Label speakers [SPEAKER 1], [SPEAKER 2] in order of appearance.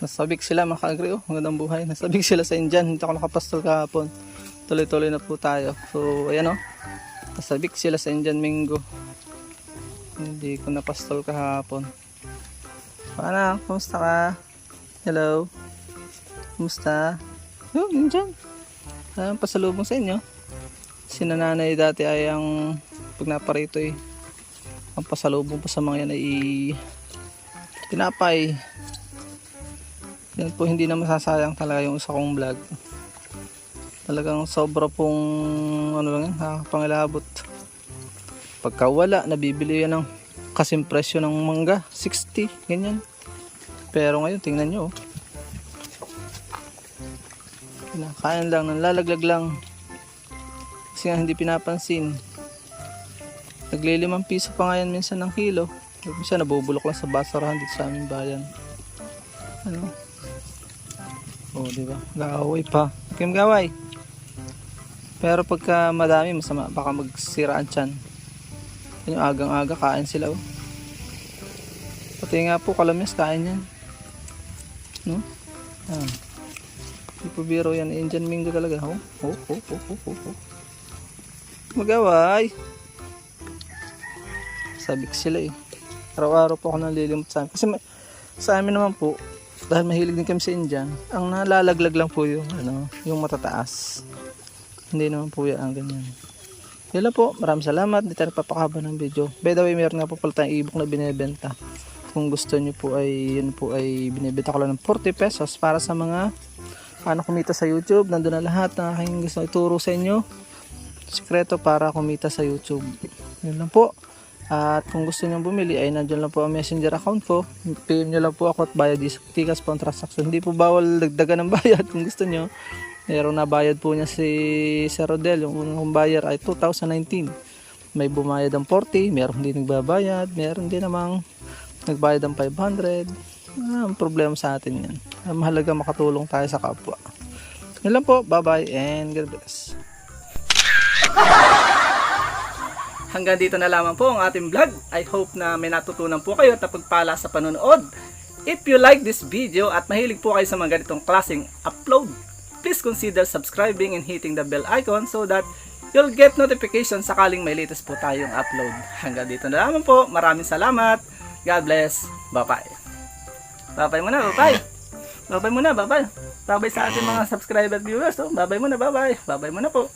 [SPEAKER 1] Nasabik sila mga ka-agri. Oh, magandang buhay. Nasabik sila sa Indian. Hindi ako nakapastol kahapon. Tuloy-tuloy na po tayo. So, ayan oh. Nasabik sila sa Indian Mingo. Hindi ko napastol kahapon. Paano? Kumusta ka? Hello? Kumusta? Oh, Indian. Pasalubong sa inyo. Si nanay dati ay ang pag naparito eh. Ang pasalubong po sa mga yan ay tinapay. Yan po, hindi na masasayang talaga yung isa kong vlog. Talagang sobra pong ano lang yan, nakakapangilabot. Pagka wala, nabibili yan ng kasing presyo ng mangga, 60, ganyan. Pero ngayon, tingnan nyo. Kinakain lang, nalalaglag lang. Kasi nga hindi pinapansin. Nagli-5 piso pa ngayon minsan ng kilo. Minsan nabubulok lang sa basurahan dito sa aming bayan. Ano? Oh, di ba? Gaway pa. Kim gaway. Pero pagka madami, masama, baka magsira ang tiyan. Yung agang-aga kain sila oh. Pati nga po kalamyas kain yan. No? Ah. Di po biro yan, Indian Mingo talaga. Oh, oh, oh, oh, oh, oh, oh. Magaway. Sabik sila eh. Araw-araw po ako nalilimot sa amin. Kasi sa amin naman po, dahil mahilig din kami sa Indian, ang nalalaglag lang po yung, yung matataas. Hindi naman po yan ang ganyan. Yun lang po. Maraming salamat. Hindi tayo napapakaba ng video. By the way, meron nga po pala tayong ebook na binibenta. Kung gusto nyo po ay, yun po ay binibenta ko lang ng 40 pesos para sa mga paano kumita sa YouTube. Nandun na lahat na aking gusto ituro sa inyo. Sikreto para kumita sa YouTube. Yun lang po. At kung gusto nyo bumili ay nandiyan lang po ang messenger account ko. PM nyo lang po ako at bayad tikas po ang transaction. Hindi po bawal dagdagan ng bayad kung gusto nyo. Meron na bayad po niya si Sir Rodel. Yung unang buyer ay 2019. May bumayad ng 40. Meron din nagbabayad. Meron din namang nagbayad ng 500. Ang problema sa atin yan. Mahalaga makatulong tayo sa kapwa. Yun lang po. Bye bye and God bless. Hanggang dito na lamang po ang ating vlog. I hope na may natutunan po kayo at napagpala sa panonood. If you like this video at mahilig po kayo sa mga ganitong klaseng upload, please consider subscribing and hitting the bell icon so that you'll get notification sakaling may latest po tayong upload. Hanggang dito na lamang po. Maraming salamat. God bless. Bye-bye. Bye-bye muna. Bye-bye. Bye-bye muna. Bye-bye. Bye-bye sa ating mga subscriber viewers. Oh. Bye-bye muna. Bye-bye. Bye-bye muna po.